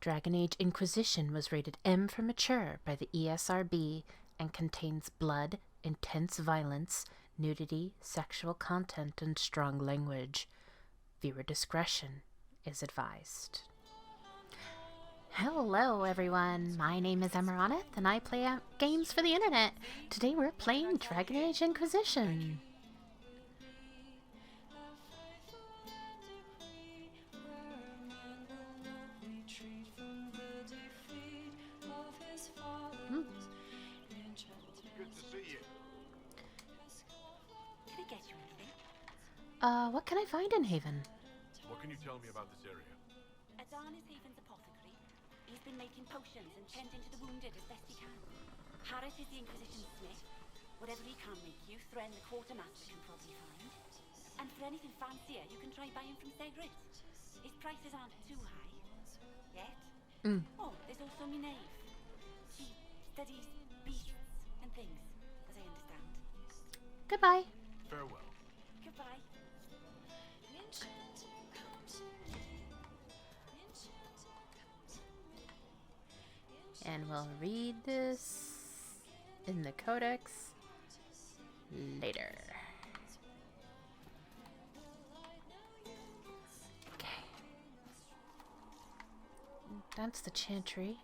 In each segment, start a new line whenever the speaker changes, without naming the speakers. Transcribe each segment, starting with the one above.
Dragon Age Inquisition was rated M for mature by the ESRB and contains blood, intense violence, nudity, sexual content, and strong language. Viewer discretion is advised. Hello everyone, my name is Amaronith and I play games for the internet. Today we're playing Dragon Age Inquisition. What can I find in Haven?
What can you tell me about this area?
Amaronith Haven's apothecary. He's been making potions and tending to the wounded as best he can. Harris is the Inquisition smith. Whatever he can make you, Thren the quartermaster can probably find. And for anything fancier, you can try buying from Segret. His prices aren't too high. Yet. Oh, there's also Minerve. She studies beasts and things, as I understand.
Goodbye.
Farewell.
Goodbye.
And we'll read this in the codex later. Okay. That's the chantry.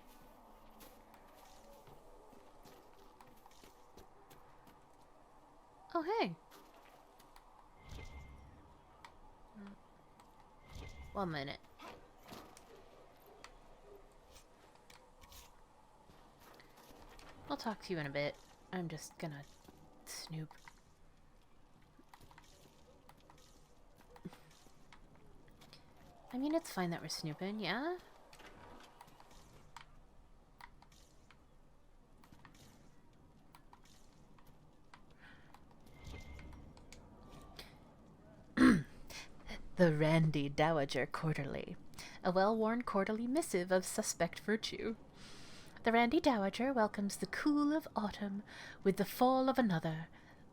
Oh, hey. 1 minute. I'll talk to you in a bit. I'm just gonna snoop. I mean, it's fine that we're snooping, yeah? The Randy Dowager Quarterly. A well-worn quarterly missive of suspect virtue. The Randy Dowager welcomes the cool of autumn with the fall of another,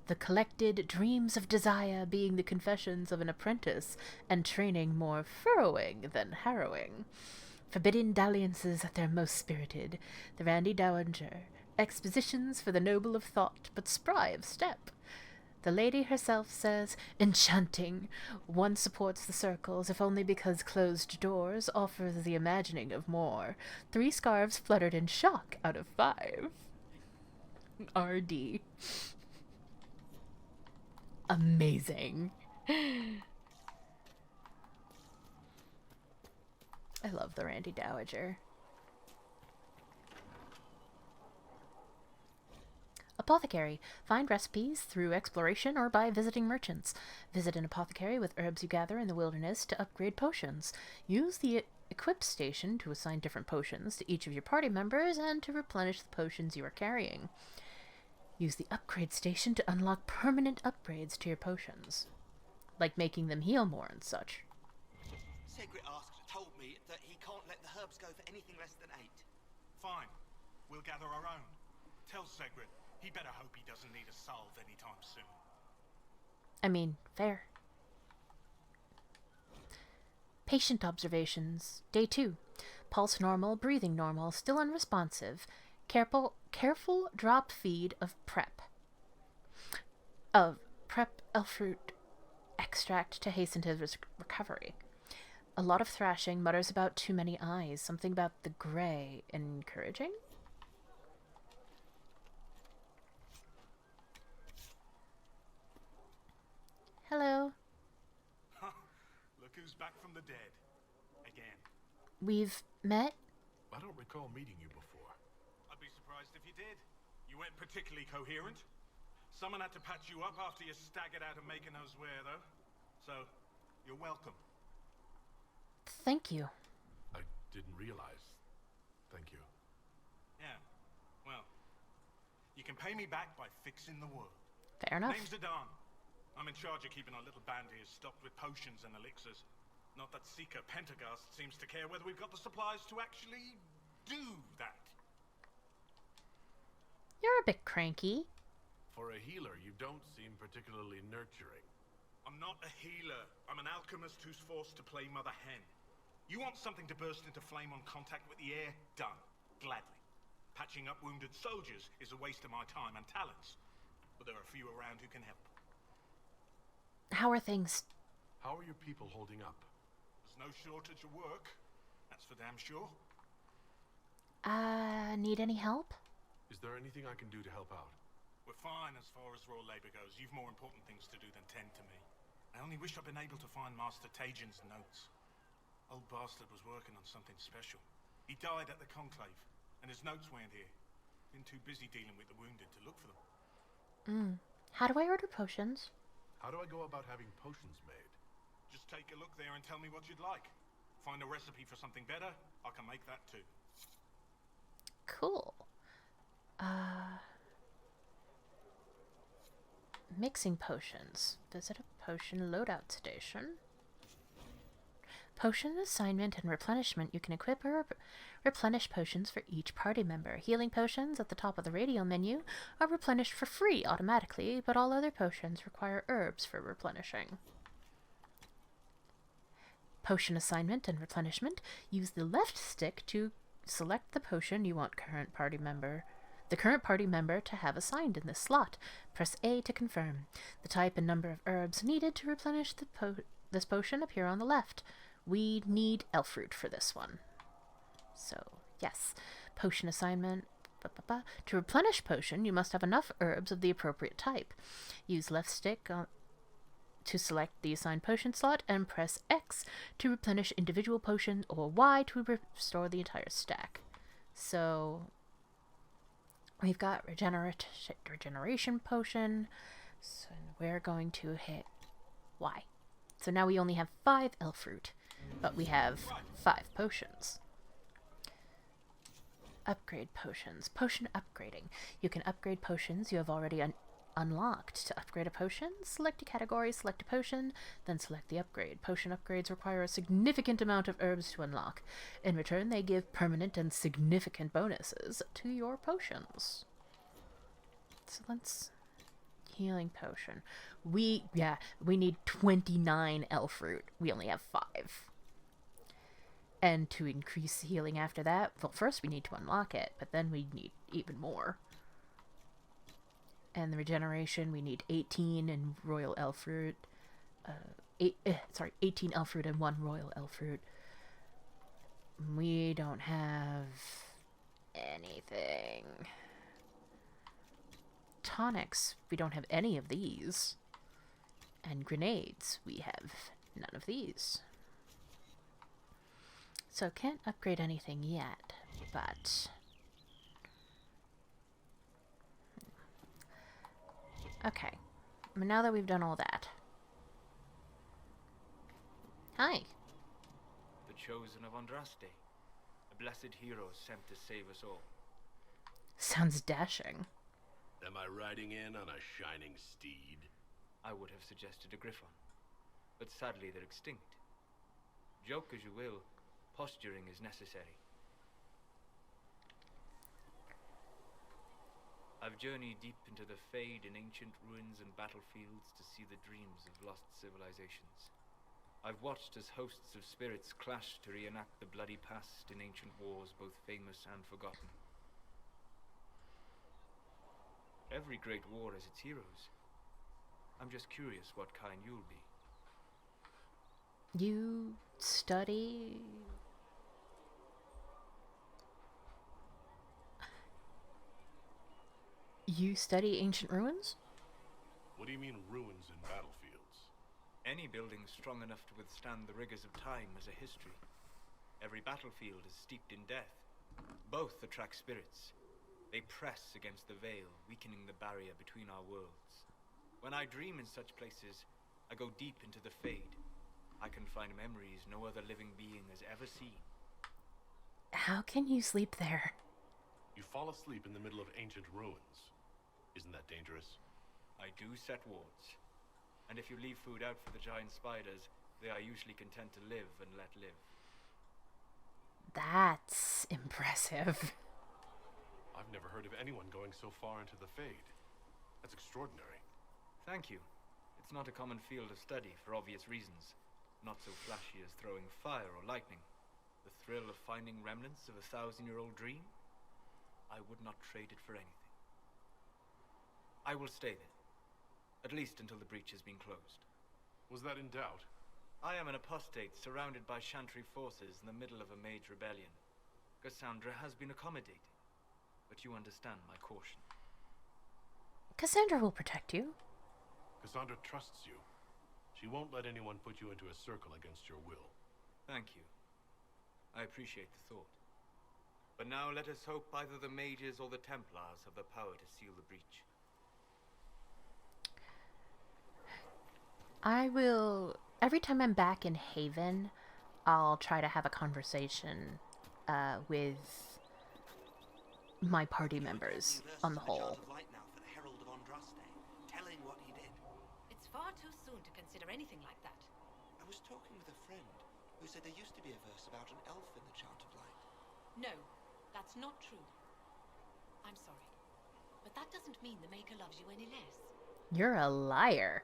the collected dreams of desire being the confessions of an apprentice and training more furrowing than harrowing. Forbidden dalliances at their most spirited, the Randy Dowager, expositions for the noble of thought but spry of step. The lady herself says, enchanting. One supports the circles, if only because closed doors offer the imagining of more. 3 scarves fluttered in shock out of 5. RD. Amazing. I love the Randy Dowager. Apothecary. Find recipes through exploration or by visiting merchants. Visit an apothecary with herbs you gather in the wilderness to upgrade potions. Use the equip station to assign different potions to each of your party members and to replenish the potions you are carrying. Use the upgrade station to unlock permanent upgrades to your potions, like making them heal more and such.
Segret told me that he can't let the herbs go for anything less than 8.
Fine. We'll gather our own. Tell Segret he better hope he doesn't need a salve anytime soon.
I mean, fair. Patient observations. Day 2. Pulse normal, breathing normal, still unresponsive. Careful drop feed of prep elfroot extract to hasten his recovery. A lot of thrashing, mutters about too many eyes, something about the gray. Encouraging? Hello.
Look who's back from the dead. Again.
We've met?
I don't recall meeting you before.
I'd be surprised if you did. You weren't particularly coherent. Someone had to patch you up after you staggered out of making those wear, though. So, you're welcome.
Thank you.
I didn't realize. Thank you.
Yeah. Well, you can pay me back by fixing the world.
Fair enough.
Name's Adan. I'm in charge of keeping our little band here stocked with potions and elixirs. Not that Seeker Pentagast seems to care whether we've got the supplies to actually do that.
You're a bit cranky.
For a healer, you don't seem particularly nurturing.
I'm not a healer. I'm an alchemist who's forced to play Mother Hen. You want something to burst into flame on contact with the air? Done. Gladly. Patching up wounded soldiers is a waste of my time and talents. But there are a few around who can help.
How are things?
How are your people holding up?
There's no shortage of work. That's for damn sure.
Need any help?
Is there anything I can do to help out?
We're fine as far as raw labor goes. You've more important things to do than tend to me. I only wish I'd been able to find Master Tajin's notes. Old bastard was working on something special. He died at the Conclave, and his notes weren't here. Been too busy dealing with the wounded to look for them.
How do I order potions?
How do I go about having potions made?
Just take a look there and tell me what you'd like. Find a recipe for something better, I can make that too.
Cool. Mixing potions. Visit a potion loadout station. Potion assignment and replenishment. You can equip or replenish potions for each party member. Healing potions at the top of the radial menu are replenished for free automatically, but all other potions require herbs for replenishing. Potion assignment and replenishment. Use the left stick to select the potion you want the current party member to have assigned in this slot. Press A to confirm. The type and number of herbs needed to replenish this potion appear on the left. We need elf fruit for this one. So, yes. Potion assignment. To replenish potion, you must have enough herbs of the appropriate type. Use left stick to select the assigned potion slot and press X to replenish individual potions or Y to restore the entire stack. So, we've got regeneration potion. So we're going to hit Y. So now we only have 5 elf fruit, but we have 5 potions. Upgrade potions. Potion upgrading. You can upgrade potions you have already unlocked. To upgrade a potion, select a category, select a potion, then select the upgrade. Potion upgrades require a significant amount of herbs to unlock. In return, they give permanent and significant bonuses to your potions. So let's... Healing potion. We need 29 elf fruit. We only have 5. And to increase healing after that, well, first we need to unlock it, but then we need even more. And the regeneration, we need 18 and royal elf fruit. 18 elf fruit and 1 royal elf fruit. We don't have anything. Tonics, we don't have any of these. And grenades, we have none of these. So can't upgrade anything yet, but... Okay, now that we've done all that. Hi.
The chosen of Andraste, a blessed hero sent to save us all.
Sounds dashing.
Am I riding in on a shining steed?
I would have suggested a griffon, but sadly they're extinct. Joke as you will, posturing is necessary. I've journeyed deep into the Fade in ancient ruins and battlefields to see the dreams of lost civilizations. I've watched as hosts of spirits clash to reenact the bloody past in ancient wars both famous and forgotten. Every great war has its heroes. I'm just curious what kind you'll be.
You study... You study ancient ruins?
What do you mean ruins in battlefields?
Any building strong enough to withstand the rigors of time has a history. Every battlefield is steeped in death. Both attract spirits. They press against the veil, weakening the barrier between our worlds. When I dream in such places, I go deep into the Fade. I can find memories no other living being has ever seen.
How can you sleep there?
You fall asleep in the middle of ancient ruins. Isn't that dangerous?
I do set wards. And if you leave food out for the giant spiders, they are usually content to live and let live.
That's impressive.
I've never heard of anyone going so far into the Fade. That's extraordinary.
Thank you. It's not a common field of study for obvious reasons. Not so flashy as throwing fire or lightning. The thrill of finding remnants of a 1,000-year-old dream? I would not trade it for anything. I will stay there. At least until the breach has been closed.
Was that in doubt?
I am an apostate surrounded by Chantry forces in the middle of a mage rebellion. Cassandra has been accommodating, but you understand my caution.
Cassandra will protect you.
Cassandra trusts you. She won't let anyone put you into a circle against your will.
Thank you. I appreciate the thought. But now let us hope either the mages or the Templars have the power to seal the breach.
I will, every time I'm back in Haven, I'll try to have a conversation with my party members on the whole.
It's far too soon to consider anything like that.
I was talking with a friend who said there used to be a verse about an elf in the Chant of Light.
No, that's not true. I'm sorry, but that doesn't mean the Maker loves you any less.
You're a liar.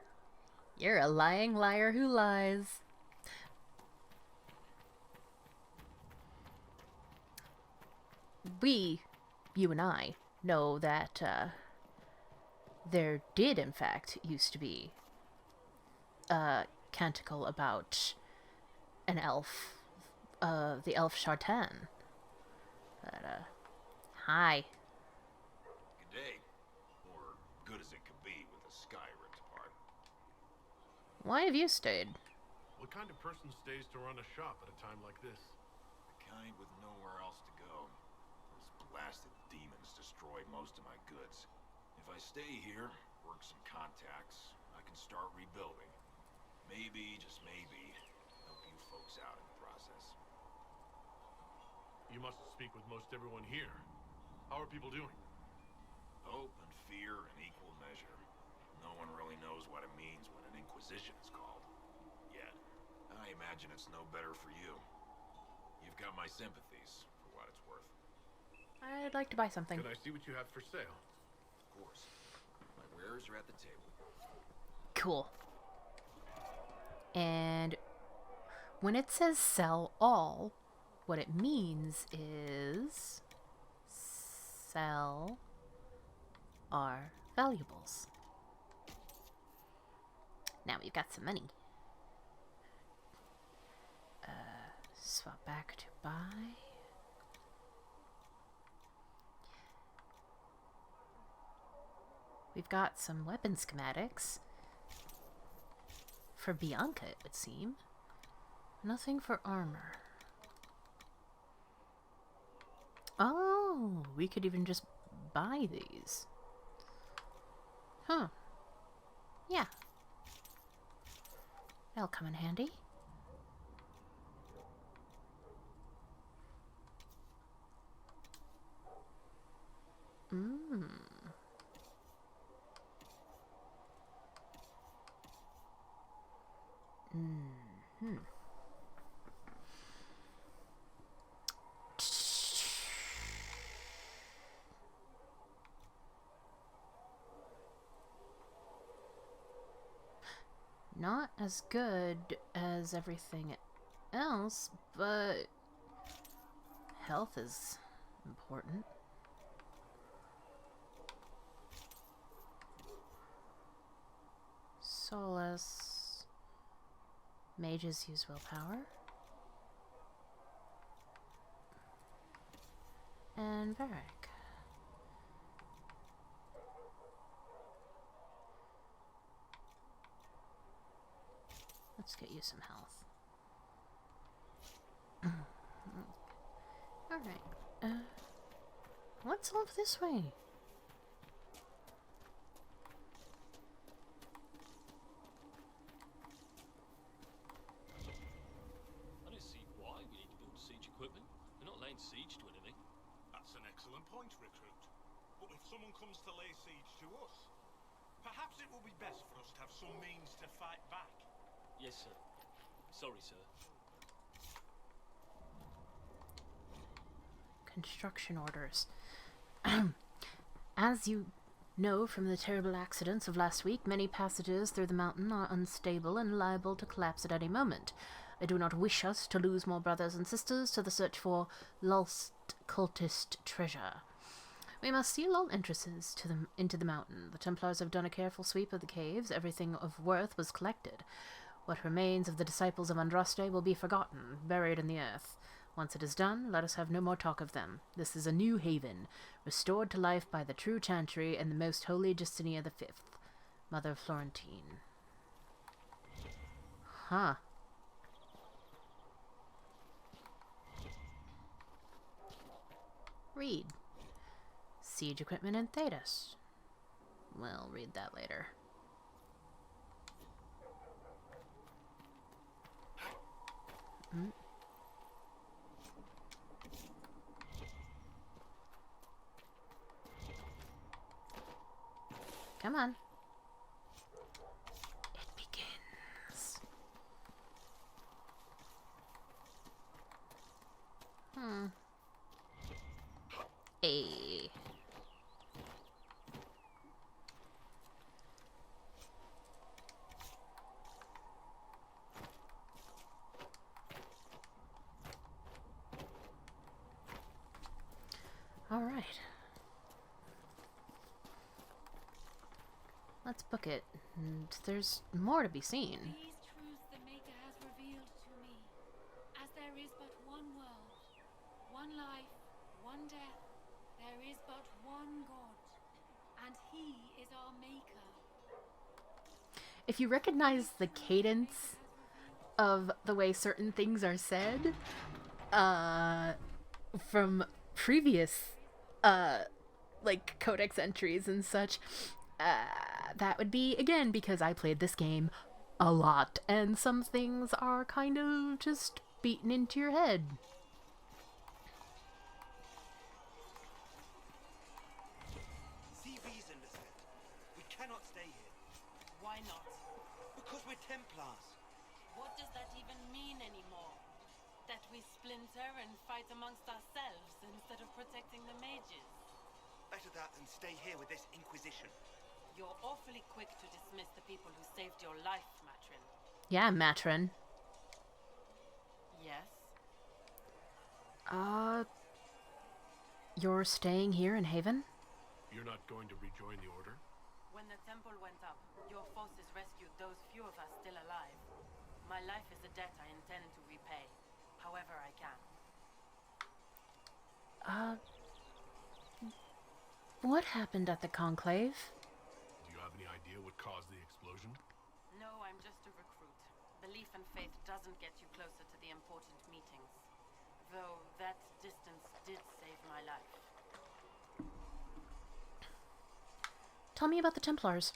You're a lying liar who lies. We, you and I, know that there did, in fact, used to be a canticle about an elf, the elf Chartan. But, hi.
Good day. Or good as it could be with the sky ripped apart.
Why have you stayed?
What kind of person stays to run a shop at a time like this?
The kind with nowhere else to go. Those blasted demons destroyed most of my goods. If I stay here, work some contacts, I can start rebuilding. Maybe, just maybe, help you folks out in the process.
You must speak with most everyone here. How are people doing?
Hope and fear in equal measure. No one really knows what it means when an Inquisition is called. Yet, I imagine it's no better for you. You've got my sympathies, for what it's worth.
I'd like to buy something.
Can I see what you have for sale?
Of course. My wares are at the table.
Cool. And when it says sell all, what it means is sell our valuables. Now we've got some money. Swap back to buy. We've got some weapon schematics. For Bianca, it would seem. Nothing for armor. Oh, we could even just buy these. Huh. Yeah. That'll come in handy. Mmm. Mm-hmm. Not as good as everything else, but health is important. Solace. Mages use willpower. And Varric. Let's get you some health. Alright. What's off this way?
I don't see why we need to build siege equipment. We're not laying siege to anything.
That's an excellent point, Recruit. But if someone comes to lay siege to us, perhaps it will be best for us to have some means to fight back.
Yes, sir. Sorry, sir.
Construction orders. As you know from the terrible accidents of last week, many passages through the mountain are unstable and liable to collapse at any moment. I do not wish us to lose more brothers and sisters to the search for lost cultist treasure. We must seal all entrances into the mountain. The Templars have done a careful sweep of the caves. Everything of worth was collected. What remains of the disciples of Andraste will be forgotten, buried in the earth. Once it is done, let us have no more talk of them. This is a new haven, restored to life by the true Chantry and the most holy Justinia V, Mother Florentine. Huh. Read. Siege equipment in Thedas. We'll read that later. Come on. It begins. Hey. All right. Let's book it. And there's more to be seen.
These truths the Maker has revealed to me. As there is but one world, one life, one death, there is but one God. And He is our Maker.
If you recognize the cadence of the way certain things are said, from previous, like, codex entries and such, that would be, again, because I played this game a lot, and some things are kind of just beaten into your head.
See reason, Lisette. We cannot stay here.
Why not?
Because we're Templars.
What does that even mean anymore? That we splinter and fight amongst ourselves instead of protecting the mages?
Better that than stay here with this Inquisition.
You're awfully quick to dismiss the people who saved your life, Matron.
Yeah, Matron.
Yes?
You're staying here in Haven?
You're not going to rejoin the Order?
When the temple went up, your forces rescued those few of us still alive. My life is a debt I intend to repay, however I can.
What happened at the Conclave?
Do you have any idea what caused the explosion?
No, I'm just a recruit. Belief and faith doesn't get you closer to the important meetings. Though that distance did save my life.
Tell me about the Templars.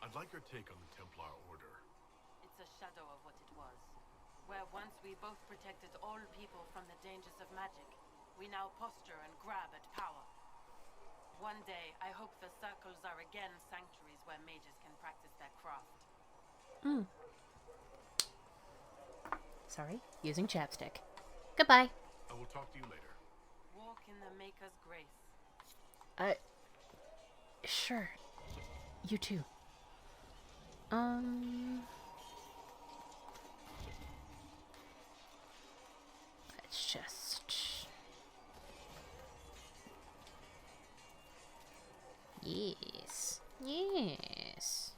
I'd like your take on the Templar Order.
It's a shadow of what it was. Where once we both protected all people from the dangers of magic, we now posture and grab at power. One day, I hope the circles are again sanctuaries where mages can practice their craft.
Sorry, using chapstick. Goodbye.
I will talk to you later.
Walk in the Maker's grace.
Sure. You too. Let's just... Yes. Yes.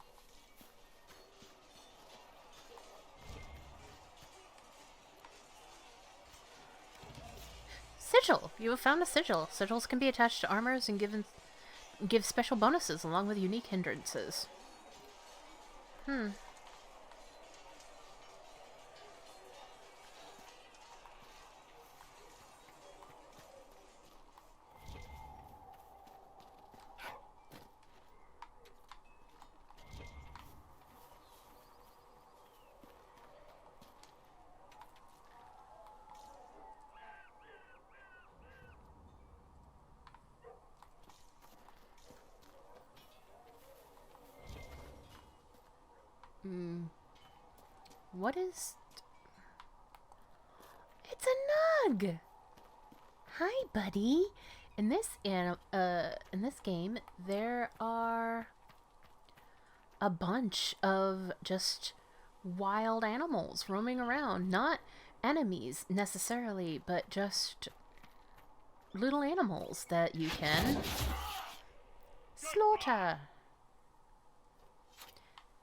Sigil! You have found a sigil. Sigils can be attached to armors and give special bonuses along with unique hindrances. What is... It's a Nug! Hi, buddy! In this game, there are a bunch of just wild animals roaming around. Not enemies necessarily, but just little animals that you can slaughter.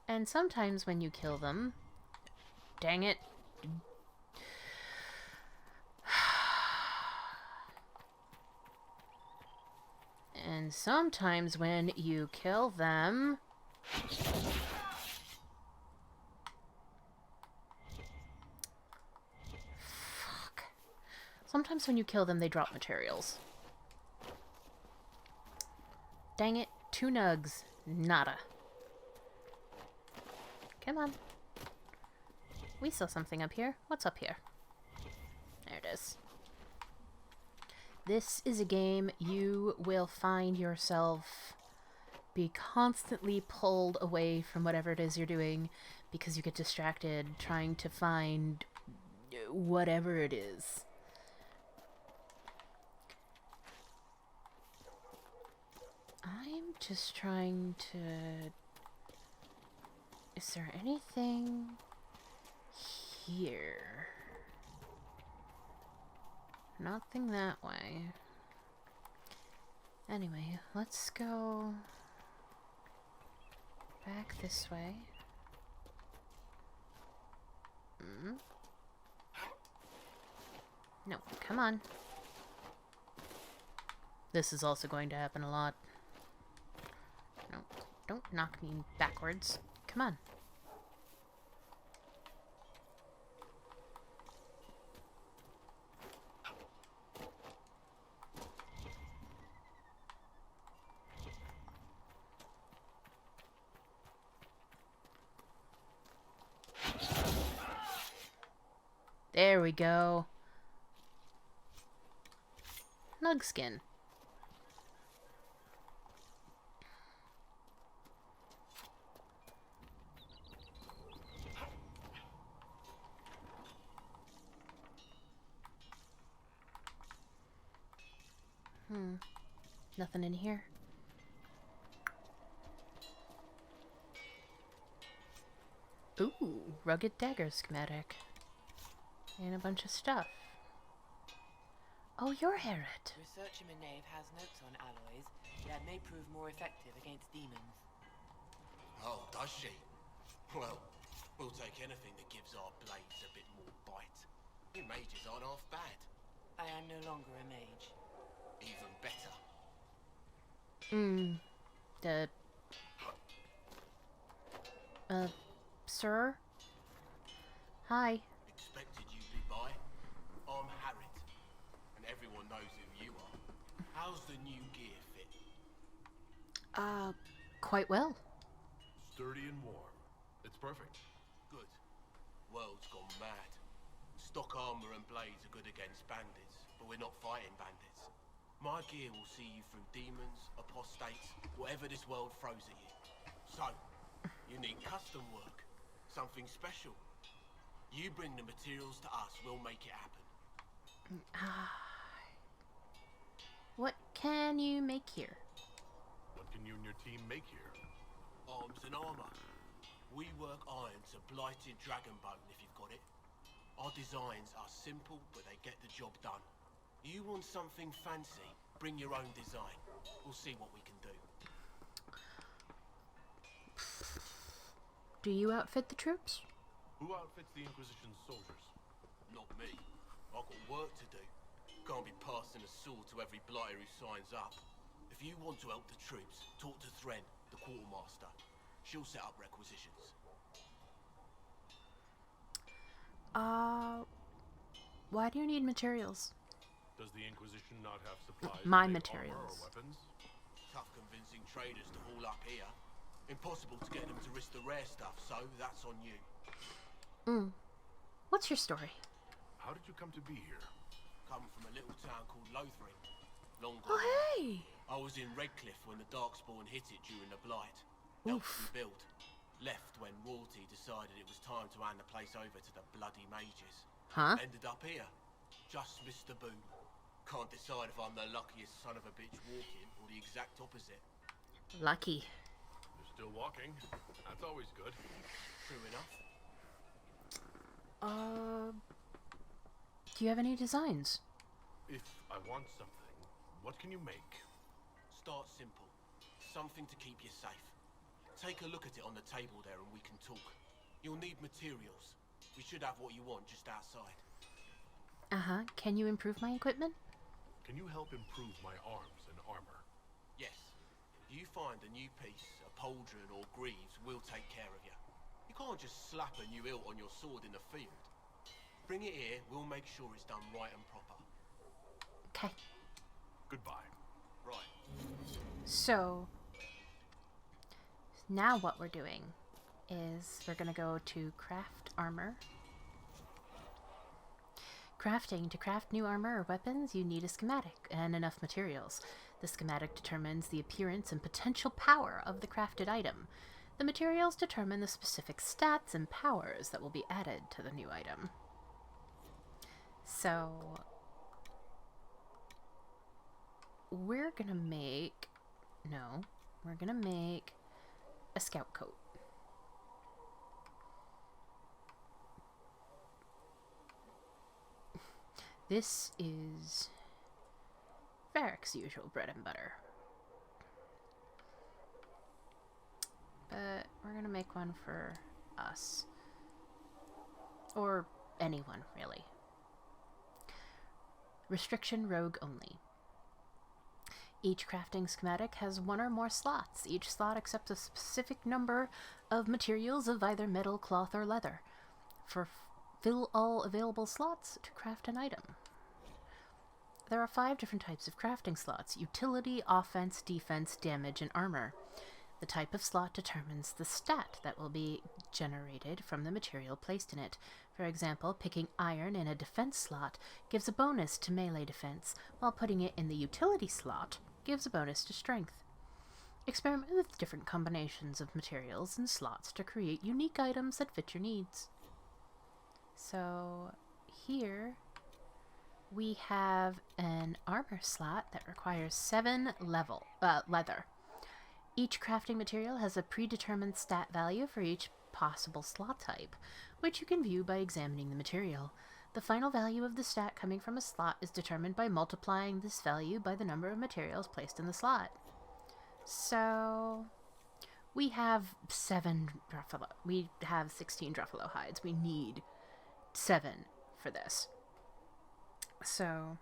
And sometimes when you kill them, dang it. And sometimes when you kill them, sometimes when you kill them, they drop materials. Dang it. 2 nugs. Nada. Come on. We saw something up here. What's up here? There it is. This is a game you will find yourself be constantly pulled away from whatever it is you're doing because you get distracted trying to find whatever it is. I'm just trying to... Is there anything here? Nothing that way. Anyway, let's go back this way. No, come on. This is also going to happen a lot. No, don't knock me backwards. Come on. There we go. Nugskin. Nothing in here. Ooh, rugged dagger schematic. And a bunch of stuff. Oh, you're Herod.
Researcher Nave has notes on alloys that may prove more effective against demons.
Oh, does she? Well, we'll take anything that gives our blades a bit more bite. You mages aren't half bad.
I am no longer a mage.
Even better.
Sir? Hi.
Expected you'd be by. I'm Harriet, and everyone knows who you are. How's the new gear fit?
Quite well.
Sturdy and warm. It's perfect.
Good. World's gone mad. Stock armor and blades are good against bandits, but we're not fighting bandits. My gear will see you through demons, apostates, whatever this world throws at you. So, you need custom work. Something special. You bring the materials to us, we'll make it happen.
What can you make here?
What can you and your team make here?
Arms and armor. We work iron to blighted dragon bone if you've got it. Our designs are simple, but they get the job done. You want something fancy, bring your own design. We'll see what we can do.
Do you outfit the troops?
Who outfits the Inquisition's soldiers?
Not me. I've got work to do. Can't be passing a sword to every blighter who signs up. If you want to help the troops, talk to Thren, the quartermaster. She'll set up requisitions.
Why do you need materials?
Does the Inquisition not have supplies?
My
to make
materials.
armor or weapons?
Tough convincing traders to haul up here. Impossible to get them to risk the rare stuff, so that's on you.
What's your story?
How did you come to be here?
Come from a little town called Lothring. Long
Oh,
gone.
hey!
I was in Redcliffe when the Darkspawn hit it during the Blight. Helped rebuild. Left when royalty decided it was time to hand the place over to the bloody mages.
Huh?
Ended up here. Just missed the boom. Can't decide if I'm the luckiest son of a bitch walking or the exact opposite.
Lucky.
You're still walking. That's always good.
True enough.
Do you have any designs?
If I want something, what can you make?
Start simple. Something to keep you safe. Take a look at it on the table there and we can talk. You'll need materials. We should have what you want just outside.
Uh-huh. Can you improve my equipment?
Can you help improve my arms and armor?
Yes. You find a new piece, a pauldron or greaves, we'll take care of you. You can't just slap a new hilt on your sword in the field. Bring it here, we'll make sure it's done right and proper.
Okay.
Goodbye.
Right.
So, now what we're doing is we're going to go to craft armor. Crafting. To craft new armor or weapons, you need a schematic and enough materials. The schematic determines the appearance and potential power of the crafted item. The materials determine the specific stats and powers that will be added to the new item. So, we're gonna make... No, we're gonna make a scout coat. This is Varric's usual bread and butter. But we're gonna make one for us. Or anyone, really. Restriction rogue only. Each crafting schematic has one or more slots. Each slot accepts a specific number of materials of either metal, cloth, or leather. Fill all available slots to craft an item. There are 5 different types of crafting slots: utility, offense, defense, damage, and armor. The type of slot determines the stat that will be generated from the material placed in it. For example, picking iron in a defense slot gives a bonus to melee defense, while putting it in the utility slot gives a bonus to strength. Experiment with different combinations of materials and slots to create unique items that fit your needs. So here we have an armor slot that requires 7 leather. Each crafting material has a predetermined stat value for each possible slot type, which you can view by examining the material. The final value of the stat coming from a slot is determined by multiplying this value by the number of materials placed in the slot. So we have 7 Druffalo. We have 16 Druffalo hides. We need 7 for this. So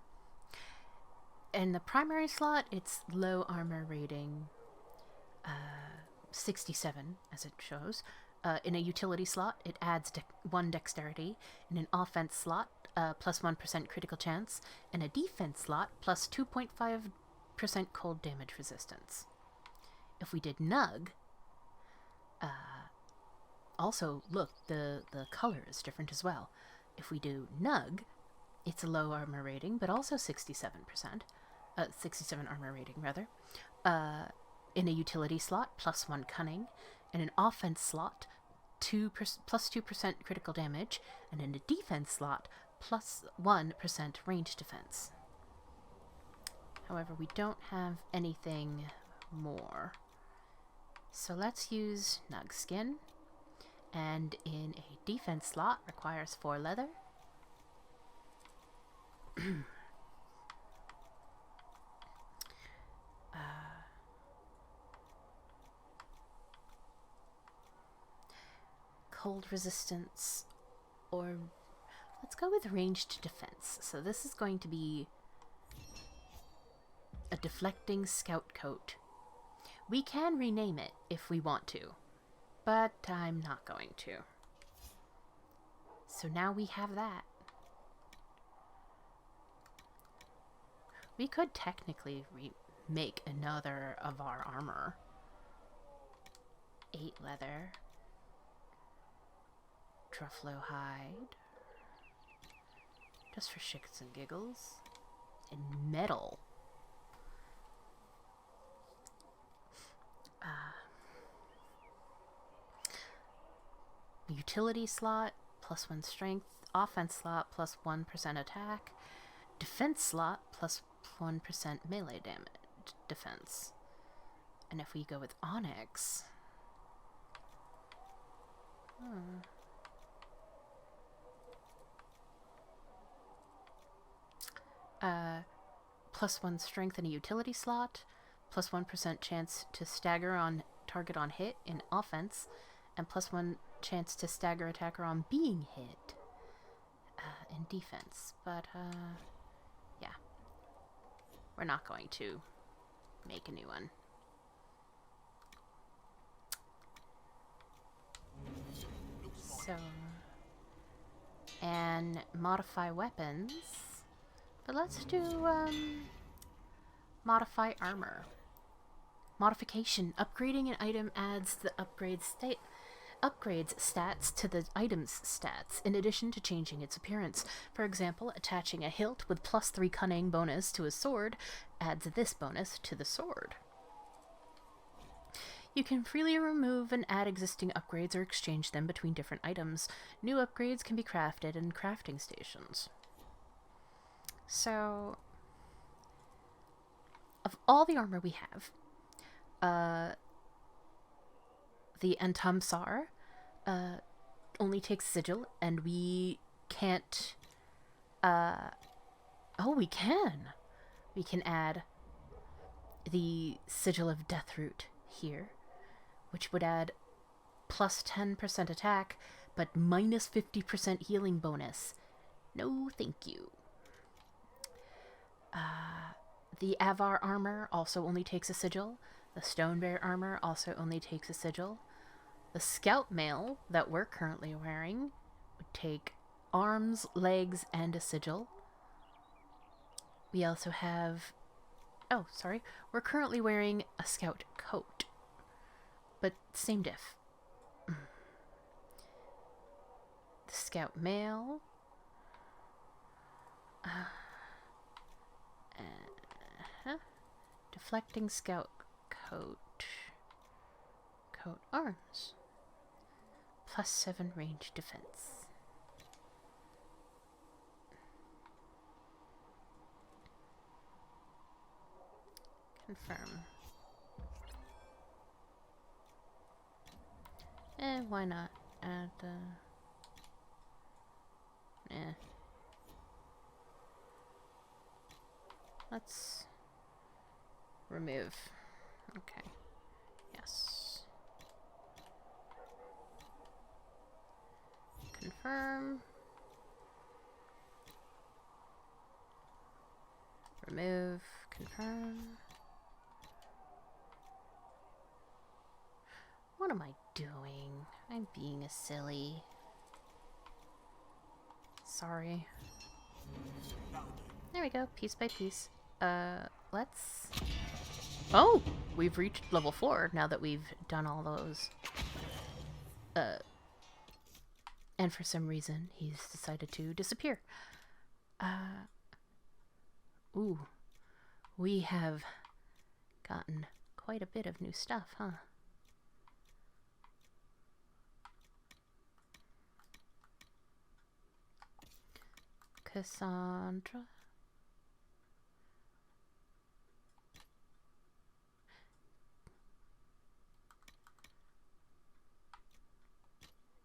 in the primary slot, it's low armor rating, 67 as it shows. In a utility slot, it adds 1 dexterity. In an offense slot, plus 1% critical chance. In a defense slot, plus 2.5% cold damage resistance. If we did Nug, also look, the color is different as well. If we do Nug, it's a low armor rating, but also 67%. 67 armor rating, rather. In a utility slot, plus 1 cunning. In an offense slot, plus 2% critical damage. And in a defense slot, plus 1% range defense. However, we don't have anything more. So let's use Nug Skin. And in a defense slot, requires 4 leather. Cold resistance, or let's go with ranged defense. So this is going to be a deflecting scout coat. We can rename it if we want to, but I'm not going to. So now we have that. We could technically make another of our armor. 8 leather. Truffalo hide. Just for shits and giggles. And metal. Utility slot, plus 1 strength. Offense slot, plus 1% attack. Defense slot, plus 1% melee damage defense. And if we go with Onyx... +1 strength in a utility slot, +1% chance to stagger on target on hit in offense, and +1 chance to stagger attacker on being hit in defense. But, yeah. We're not going to make a new one. So, and modify weapons. But let's do, modify armor. Modification. Upgrading an item adds the upgrades stats to the item's stats, in addition to changing its appearance. For example, attaching a hilt with +3 cunning bonus to a sword adds this bonus to the sword. You can freely remove and add existing upgrades or exchange them between different items. New upgrades can be crafted in crafting stations. So, of all the armor we have, the Antamsar only takes sigil, and we can't... oh, we can! We can add the Sigil of Deathroot here, which would add +10% attack, but -50% healing bonus. No, thank you. The Avar armor also only takes a sigil. The Stonebear armor also only takes a sigil. The Scout mail that we're currently wearing would take arms, legs, and a sigil. We also have... oh, sorry. We're currently wearing a Scout coat, but same diff. The Scout mail. Deflecting Scout coat. Coat arms. +7 range defense. Confirm. Why not? Add the... Let's remove. Okay. Yes. Confirm. Remove. Confirm. What am I doing? I'm being a silly. Sorry. There we go. Piece by piece. Let's... oh! We've reached level 4 now that we've done all those. And for some reason, he's decided to disappear. Ooh. We have gotten quite a bit of new stuff, huh? Cassandra.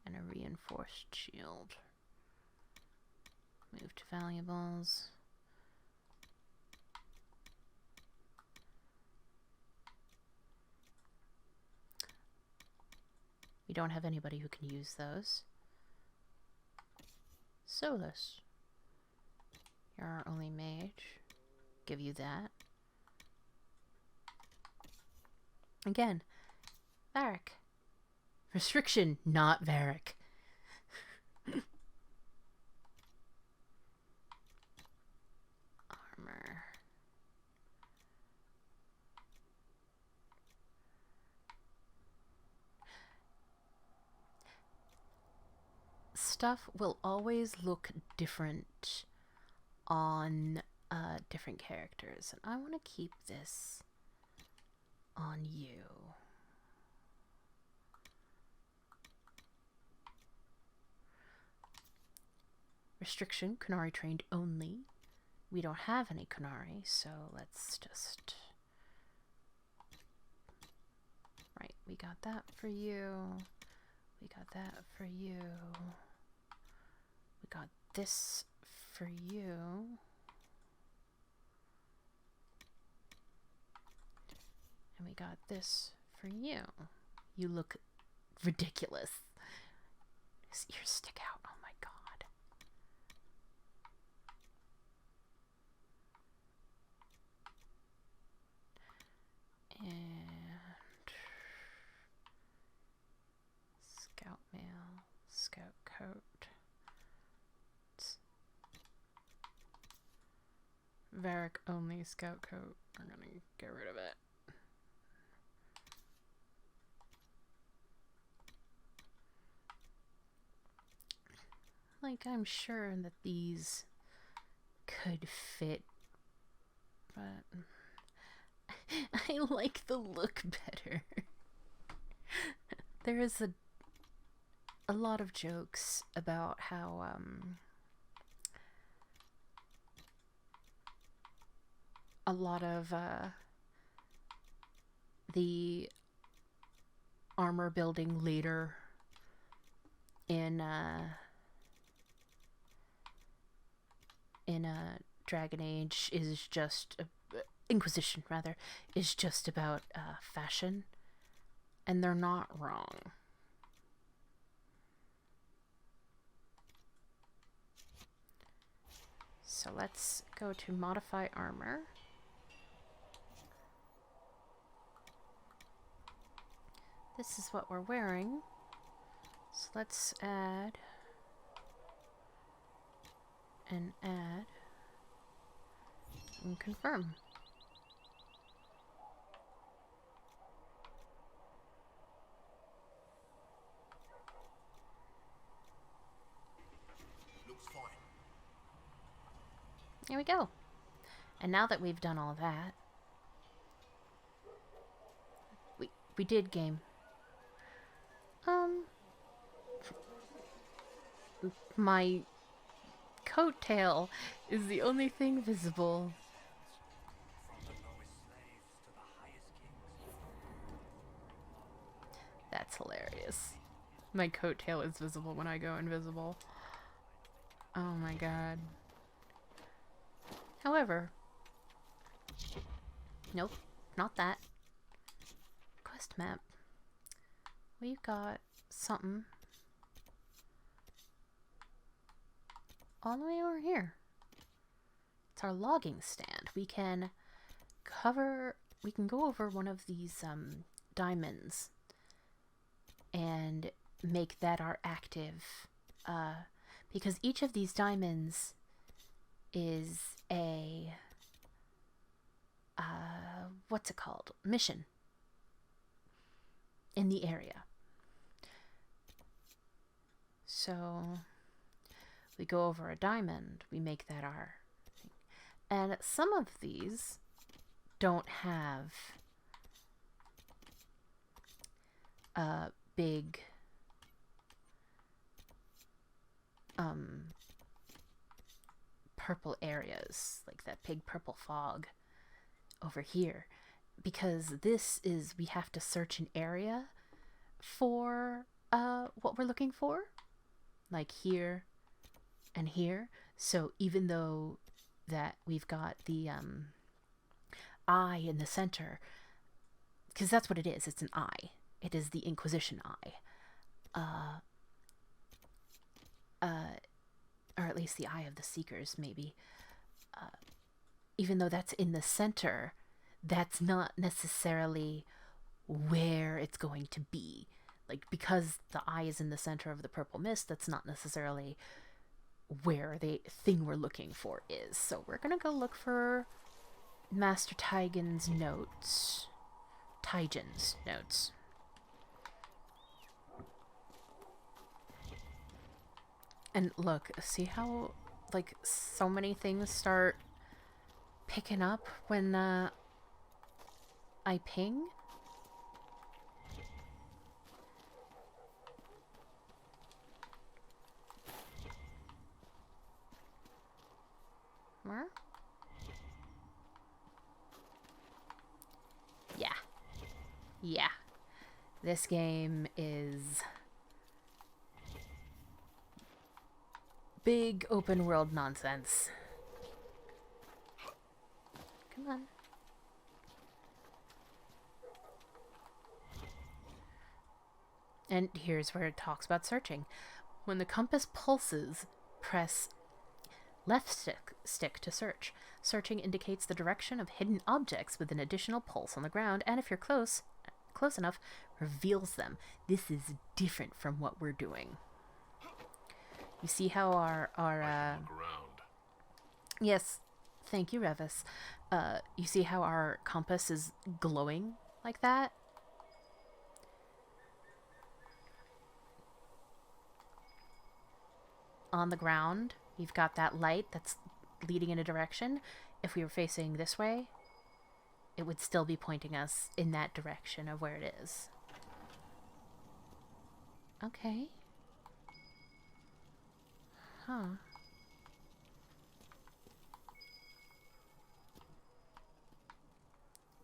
And a reinforced shield. Move to valuables. We don't have anybody who can use those. Solus. You're our only mage. Give you that. Again, Varric. Restriction, not Varric. Armor. Stuff will always look different on different characters, and I want to keep this on you. Restriction, Kunari trained only. We don't have any Kunari, so let's just... right, we got that for you. We got that for you. We got this for you. got this for you. You look ridiculous. His ears stick out. Oh my god. And scout mail, scout coat. Varric only scout coat. We're gonna get rid of it. Like, I'm sure that these could fit, but I like the look better. There is a lot of jokes about how a lot of the armor building later in Dragon Age is just Inquisition rather is just about fashion, and they're not wrong. So let's go to modify armor. This is what we're wearing. So let's add and confirm.
Looks fine.
There we go. And now that we've done all that, we did game. My coattail is the only thing visible. That's hilarious. My coattail is visible when I go invisible. Oh my god. However, nope, not that. Quest map. We've got something all the way over here. It's our logging stand. We can go over one of these diamonds and make that our active, because each of these diamonds is a what's it called? Mission in the area. So we go over a diamond, we make that our thing. And some of these don't have big purple areas, like that big purple fog over here, because this is, we have to search an area for what we're looking for, like here and here. So even though that we've got the eye in the center, because that's what it is, it's an eye, it is the Inquisition eye, or at least the eye of the Seekers, maybe. Even though that's in the center, that's not necessarily where it's going to be. Like, because the eye is in the center of the purple mist, that's not necessarily where the thing we're looking for is. So we're gonna go look for Master Tygen's notes. Tygen's notes. And look, see how, like, so many things start picking up when I ping? Where? Yeah. Yeah. This game is big open world nonsense. Come on. And here's where it talks about searching. When the compass pulses, press left stick to search. Searching indicates the direction of hidden objects with an additional pulse on the ground, and if you're close enough, reveals them. This is different from what we're doing. You see how our
ground.
Yes, thank you, Revas. You see how our compass is glowing like that? On the ground, you've got that light that's leading in a direction. If we were facing this way, it would still be pointing us in that direction of where it is. Okay. Huh.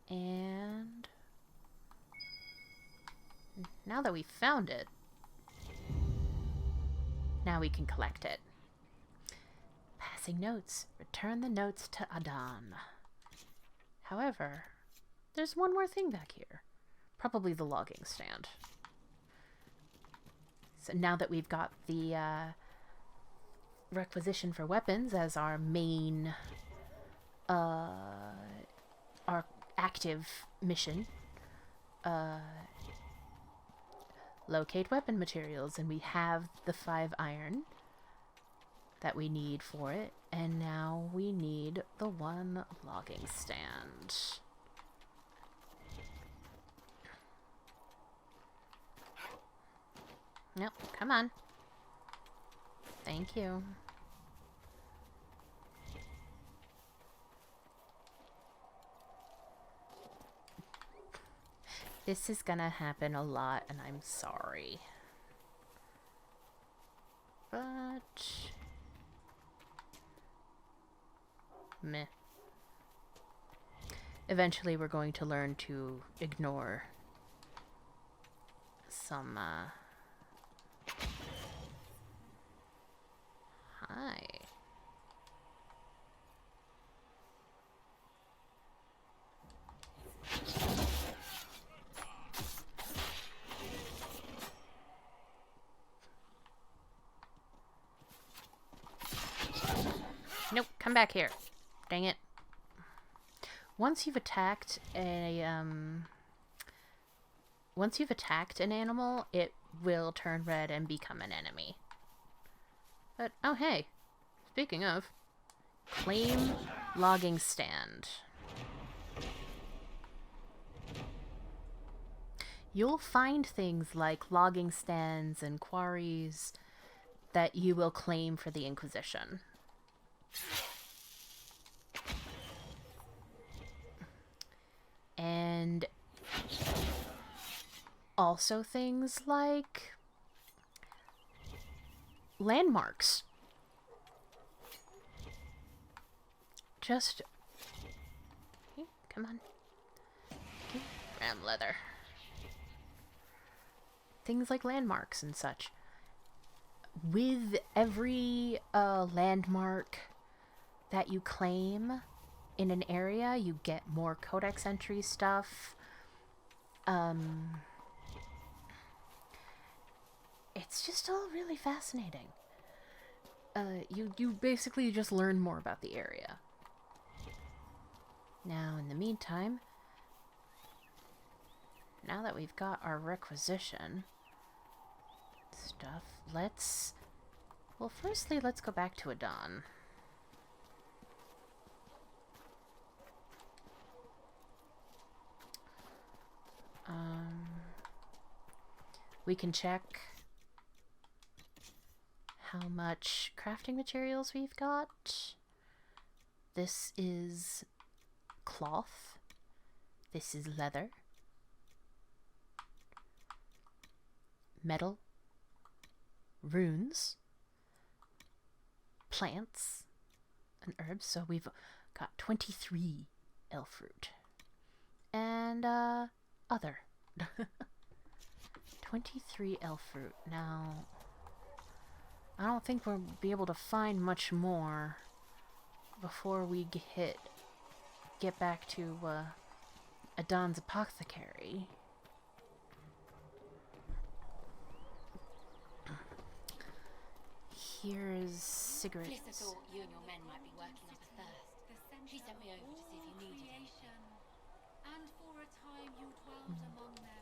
And now that we've found it, now we can collect it. Passing notes. Return the notes to Adan. However, there's one more thing back here. Probably the logging stand. So now that we've got the requisition for weapons as our main, our active mission, locate weapon materials, and we have the 5 iron that we need for it, and now we need the 1 logging stand. Nope, come on. Thank you. This is gonna happen a lot, and I'm sorry. But... meh. Eventually we're going to learn to ignore some, Hi. Nope, come back here. Dang it. Once you've attacked an animal, it will turn red and become an enemy. But, oh hey, speaking of, claim logging stand. You'll find things like logging stands and quarries that you will claim for the Inquisition. And also things like landmarks. Just... okay, come on. Okay, ram leather. Things like landmarks and such. With every landmark that you claim in an area, you get more codex entry stuff. It's just all really fascinating. You basically just learn more about the area. Now, in the meantime, now that we've got our requisition stuff, well, firstly, let's go back to Adan. We can check how much crafting materials we've got. This is cloth. This is leather. Metal. Runes. Plants. And herbs. So we've got 23 elf fruit. And, other. 23 elf fruit. Now, I don't think we'll be able to find much more before we get back to Adan's apothecary. Here's
Fliss
cigarettes.
thought you and your men might be working up a thirst. She sent me over to see if you needed anything.
And for a time you dwelled among them.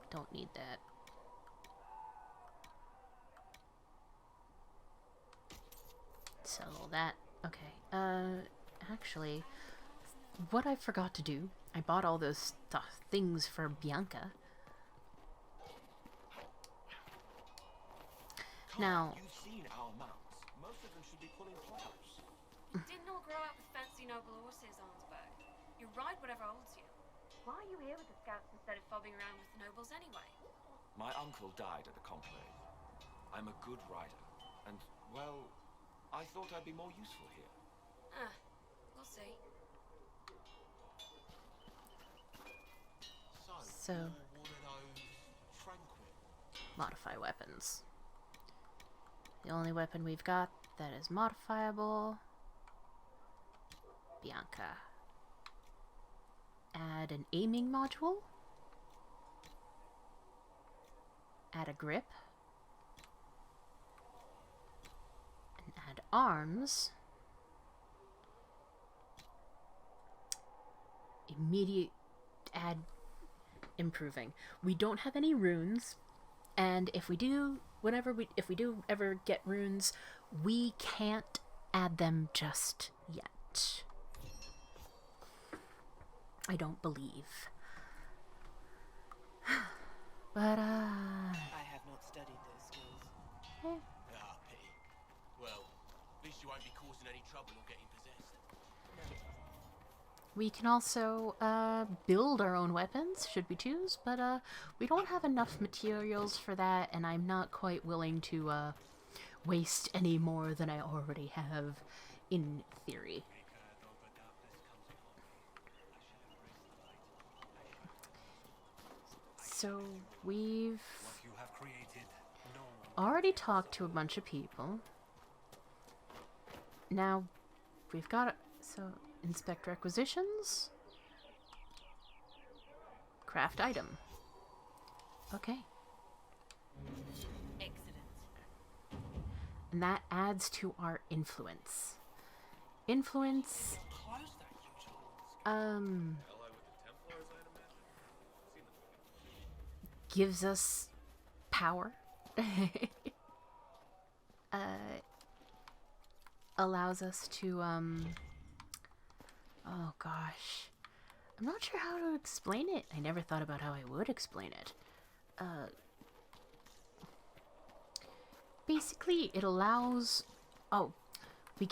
Don't need that. Sell that. Okay. Actually, what I forgot to do, I bought all those things for Bianca. Now,
You've seen our mounts. Most of them should be pulling plows.
Didn't all grow up with fancy noble horses, Arnsberg. You ride whatever holds you. Why are you here with the scouts instead of fobbing around with the nobles anyway?
My uncle died at the conclave. I'm a good rider, and, well, I thought I'd be more useful here.
We'll see.
So,
you're one of those tranquil.
modify weapons. The only weapon we've got that is modifiable. Bianca. Add an aiming module. Add a grip. And add arms. Immediate add improving. We don't have any runes, and if we do ever get runes, we can't add them just yet. I don't believe. But
I have not studied those skills.
Ah, pity. Well, at least you won't be causing any trouble or getting possessed.
we can also build our own weapons, should we choose, but we don't have enough materials for that, and I'm not quite willing to waste any more than I already have, in theory. So we've already talked to a bunch of people. Now we've got inspect requisitions. Craft item. Okay.
Excellent.
And that adds to our influence. Influence gives us power. Allows us to oh gosh, I'm not sure how to explain it. I never thought about how I would explain it. Basically it allows, we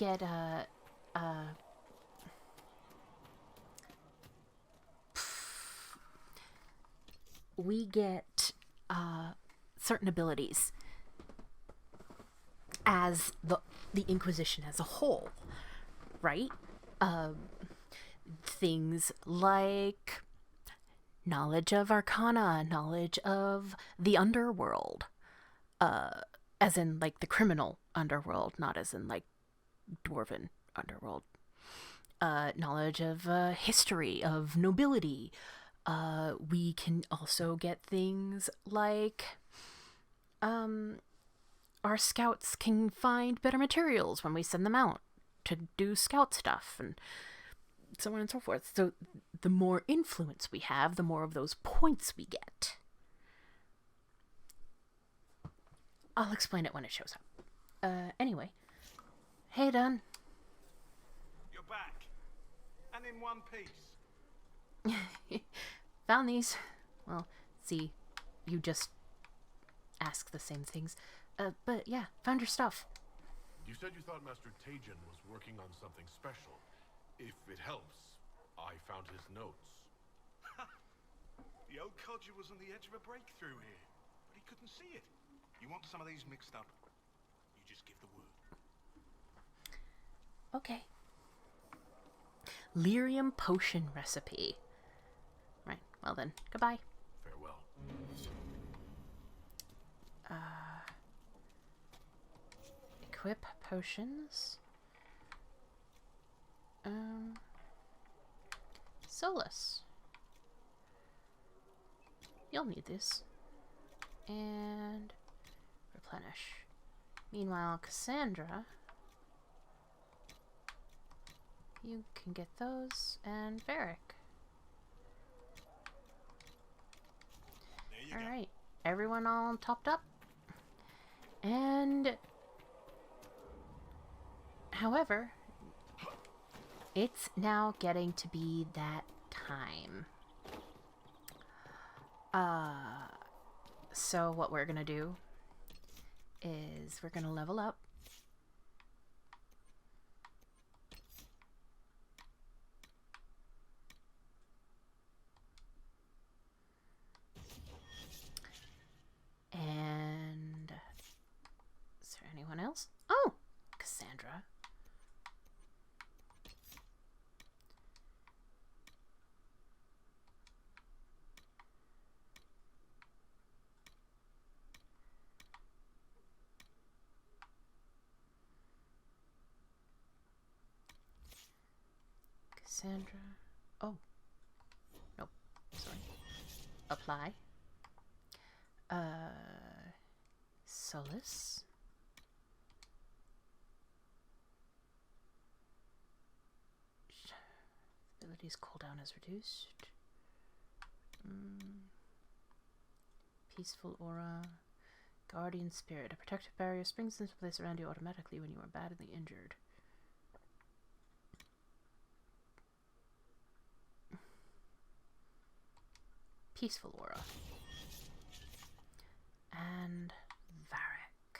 get certain abilities as the Inquisition as a whole, right? Things like knowledge of arcana, knowledge of the underworld, as in like the criminal underworld, not as in like dwarven underworld. Knowledge of history, of nobility. We can also get things like our scouts can find better materials when we send them out to do scout stuff, and so on and so forth. So the more influence we have, the more of those points we get. I'll explain it when it shows up. Anyway. Hey, Dun.
You're back. And in one piece.
Found these. Well, see, you just ask the same things. But yeah, found your stuff.
You said you thought Master Tajin was working on something special. If it helps, I found his notes.
The old codger was on the edge of a breakthrough here, but he couldn't see it. You want some of these mixed up? You just give the word.
Okay. Lyrium potion recipe. Right, well then, goodbye.
Farewell.
Equip potions. Solus. You'll need this. And replenish. Meanwhile, Cassandra, you can get those, and Varric. Alright, everyone all topped up. And however, it's now getting to be that time. So what we're gonna do is we're gonna level up. And is there anyone else? Oh, Cassandra. Cassandra. Oh. Nope. Sorry. Apply. Solus. Abilities cooldown is reduced. Peaceful aura. Guardian spirit. A protective barrier springs into place around you automatically when you are badly injured. Peaceful aura. And Varric.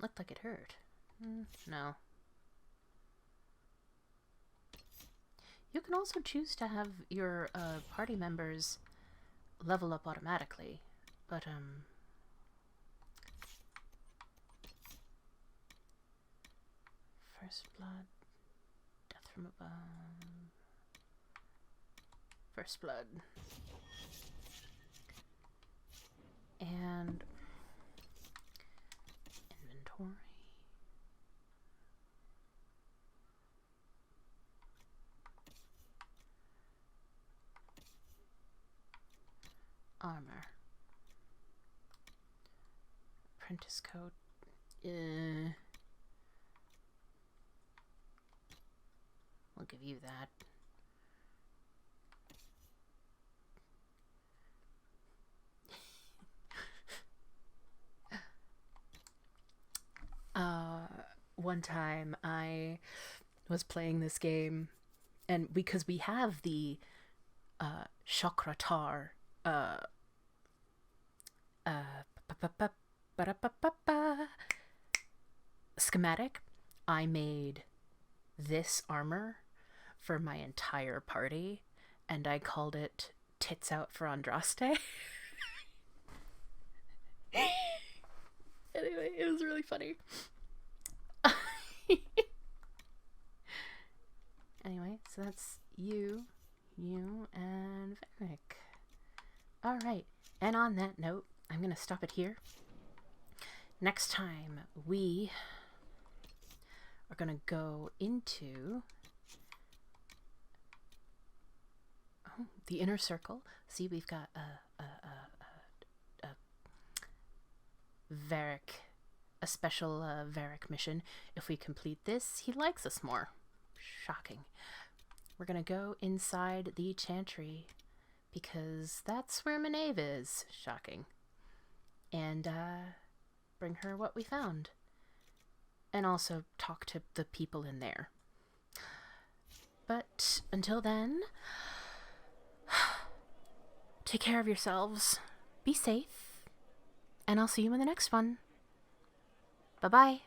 Looked like it hurt. No. You can also choose to have your party members level up automatically, but First blood, death from above. First blood. And inventory. Armor. Apprentice coat. We'll give you that. One time I was playing this game, and because we have the Chakratar schematic, I made this armor for my entire party, and I called it Tits Out for Andraste. Anyway, it was really funny. Anyway, so that's you, and Varric. Alright, and on that note, I'm going to stop it here. Next time, we are going to go into the inner circle. See, we've got a Varric, a special Varric mission. If we complete this, he likes us more. Shocking. We're gonna go inside the chantry because that's where Maeve is. Shocking. And bring her what we found. And also talk to the people in there. But until then, take care of yourselves. Be safe. And I'll see you in the next one. Bye-bye.